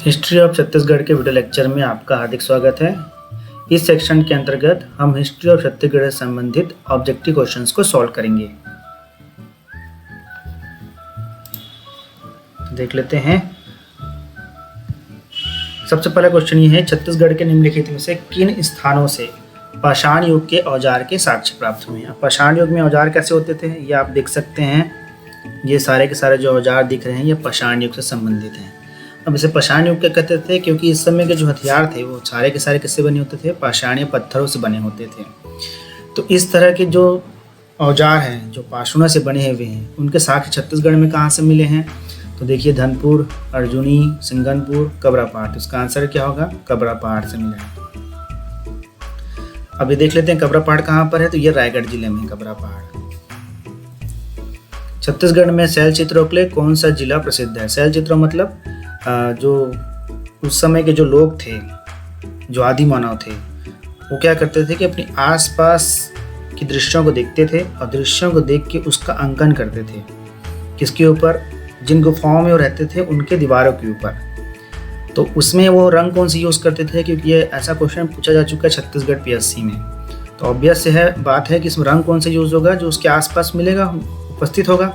History of Chhattisgarh के video lecture में आपका हार्दिक स्वागत है। इस सेक्शन के अंतर्गत हम हिस्ट्री ऑफ छत्तीसगढ़ से संबंधित ऑब्जेक्टिव क्वेश्चंस को सॉल्व करेंगे। देख लेते हैं। सबसे पहला क्वेश्चन ये है, छत्तीसगढ़ के निम्नलिखित में से किन स्थानों से पाषाण युग के औजार के साक्ष्य प्राप्त हुए हैं। पाषाण युग में औजार कैसे होते थे ये आप देख सकते हैं। ये सारे के सारे जो औजार दिख रहे हैं ये पाषाण युग से संबंधित हैं। अब इसे पाषाण युग क्या कहते थे, क्योंकि इस समय के जो हथियार थे वो सारे के सारे किससे बने होते थे, पाषाणीय पत्थरों से बने होते थे। तो इस तरह के जो औजार हैं जो पाषाणों से बने हुए हैं उनके साक्ष्य छत्तीसगढ़ में कहाँ से मिले हैं। तो देखिए धनपुर, अर्जुनी, सिंगनपुर, कबरापाड़। तो इसका आंसर क्या होगा, कबरापाड़ से मिला है। अभी देख लेते हैं कबरापाड़ कहाँ पर है। तो ये रायगढ़ जिले में कबरापाड़। छत्तीसगढ़ में शैल चित्रों के लिए कौन सा जिला प्रसिद्ध है। शैल चित्रों मतलब जो उस समय के जो लोग थे, जो आदि मानव थे, वो क्या करते थे कि अपने आसपास के दृश्यों को देखते थे और दृश्यों को देख के उसका अंकन करते थे। किसके ऊपर, जिन गुफाओं में वो रहते थे उनके दीवारों के ऊपर। तो उसमें वो रंग कौन से यूज़ करते थे, क्योंकि ये ऐसा क्वेश्चन पूछा जा चुका है छत्तीसगढ़ PSC में। तो ऑब्वियस से है बात है कि इसमें रंग कौन से यूज़ होगा, जो उसके आसपास मिलेगा, उपस्थित होगा,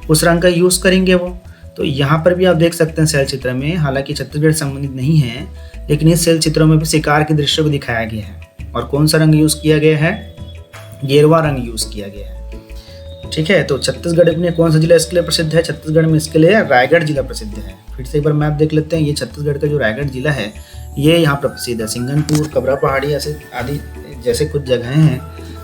उस रंग का यूज़ करेंगे वो। तो यहाँ पर भी आप देख सकते हैं शैल चित्र में, हालांकि छत्तीसगढ़ संबंधित नहीं है, लेकिन इस शैल चित्रों में भी शिकार के दृश्य को दिखाया गया है। और कौन सा रंग यूज़ किया गया है, गेरुआ रंग यूज़ किया गया है। ठीक है, तो छत्तीसगढ़ में कौन सा जिला इसके लिए प्रसिद्ध है। छत्तीसगढ़ में इसके लिए रायगढ़ जिला प्रसिद्ध है। फिर से एक बार मैप देख लेते हैं। ये छत्तीसगढ़ का जो रायगढ़ जिला है ये यहाँ पर प्रसिद्ध है। सिंगनपुर, कबरापहाड़ी ऐसे आदि जैसे कुछ जगहें हैं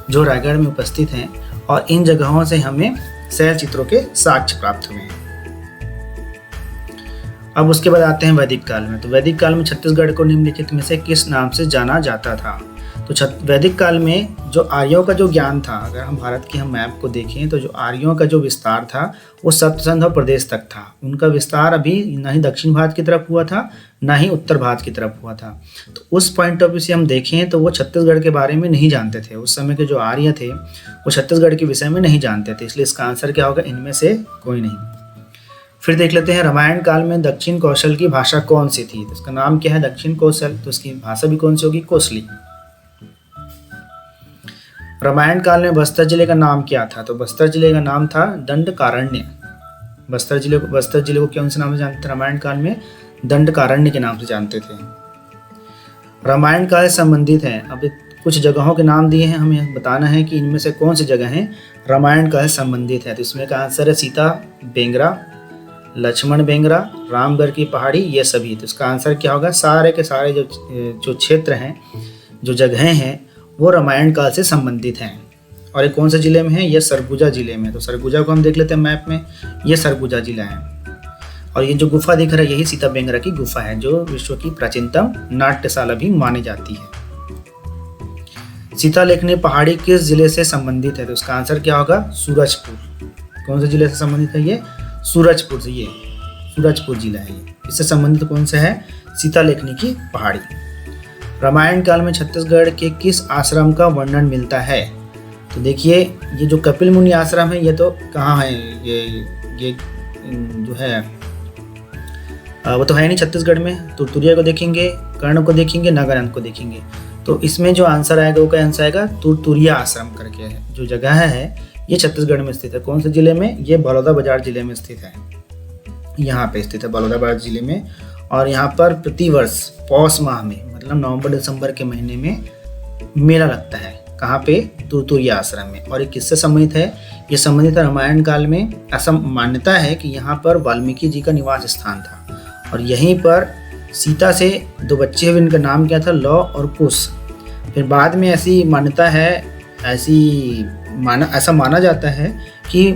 जो रायगढ़ में उपस्थित हैं और इन जगहों से हमें शैल चित्रों के साक्ष्य प्राप्त हुए हैं। अब उसके बाद आते हैं वैदिक काल में। तो वैदिक काल में छत्तीसगढ़ को निम्नलिखित में से किस नाम से जाना जाता था। तो वैदिक काल में जो आर्यों का जो ज्ञान था, अगर हम भारत के हम मैप को देखें तो जो आर्यों का जो विस्तार था वो सप्तसंध प्रदेश तक था। उनका विस्तार अभी ना ही दक्षिण भारत की तरफ हुआ था ना ही उत्तर भारत की तरफ हुआ था। तो उस पॉइंट ऑफ व्यू से हम देखें तो वो छत्तीसगढ़ के बारे में नहीं जानते थे। उस समय के जो आर्य थे वो छत्तीसगढ़ के विषय में नहीं जानते थे। इसलिए इसका आंसर क्या होगा, इनमें से कोई नहीं। फिर देख लेते हैं रामायण काल में दक्षिण कौशल की भाषा कौन सी थी। तो इसका नाम क्या है, दक्षिण कौशल। तो इसकी भाषा भी कौन सी होगी, कोसली। रामायण काल में बस्तर जिले का नाम क्या था। तो बस्तर जिले का नाम था दंडकारण्य। बस्तर जिले को कौन से नाम से जानते थे, रामायण काल में दंडकारण्य के नाम से जानते थे। रामायण काल से संबंधित है। अब कुछ जगहों के नाम दिए हैं, हमें बताना है कि इनमें से कौन सी जगह है रामायण काल से संबंधित है। तो इसमें का आंसर है सीता बेंगरा, लक्ष्मण बेंगरा, रामगढ़ की पहाड़ी, ये सभी। तो इसका आंसर क्या होगा, सारे के सारे जो क्षेत्र हैं, जो जगहें हैं वो रामायण काल से संबंधित हैं। और ये कौन से जिले में है, ये सरगुजा जिले में। तो सरगुजा को हम देख लेते हैं मैप में, ये सरगुजा जिला है। और ये जो गुफा दिख रहा है यही सीता बेंगरा की गुफा है, जो विश्व की प्राचीनतम नाट्यशाला भी मानी जाती है। सीता लेखनी पहाड़ी किस जिले से संबंधित है। तो इसका आंसर क्या होगा, सूरजपुर। कौन से जिले से संबंधित है, ये सूरजपुर से। ये सूरजपुर जिला है। इससे संबंधित कौन सा है, सीता लेखनी की पहाड़ी। रामायण काल में छत्तीसगढ़ के किस आश्रम का वर्णन मिलता है। तो देखिए ये जो कपिल मुनि आश्रम है ये तो कहाँ है, ये जो है वो तो है नहीं छत्तीसगढ़ में। तुरतुरिया को देखेंगे, कर्ण को देखेंगे, नागानंद को देखेंगे। तो इसमें जो आंसर आएगा वो क्या आंसर आएगा, तुरतुरिया आश्रम करके है जो जगह है, ये छत्तीसगढ़ में स्थित है। कौन से जिले में, ये बलौदाबाजार जिले में स्थित है। यहाँ पे स्थित है बलौदाबाजार जिले में। और यहाँ पर प्रतिवर्ष पौष माह में, मतलब नवंबर दिसंबर के महीने में मेला लगता है। कहाँ पे, तुरतुरिया आश्रम में। और ये किससे संबंधित है, ये संबंधित है रामायण काल में। ऐसा मान्यता है कि यहाँ पर वाल्मीकि जी का निवास स्थान था और यहीं पर सीता से 2 बच्चे हुए, इनका नाम क्या था, लौ और कुश। फिर बाद में ऐसी मान्यता है, ऐसा माना जाता है कि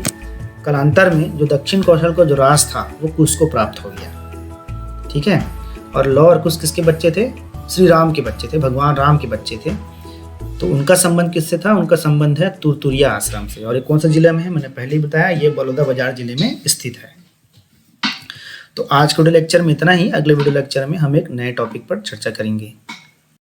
कालांतर में जो दक्षिण कौशल का जो राज था वो कुश को प्राप्त हो गया। ठीक है, और लौ और कुश किसके बच्चे थे, श्री राम के बच्चे थे, भगवान राम के बच्चे थे। तो उनका संबंध किससे था, उनका संबंध है तुरतुरिया आश्रम से। और ये कौन सा जिला में है, मैंने पहले ही बताया, ये बलौदाबाजार जिले में स्थित है। तो आज के वीडियो लेक्चर में इतना ही। अगले वीडियो लेक्चर में हम एक नए टॉपिक पर चर्चा करेंगे।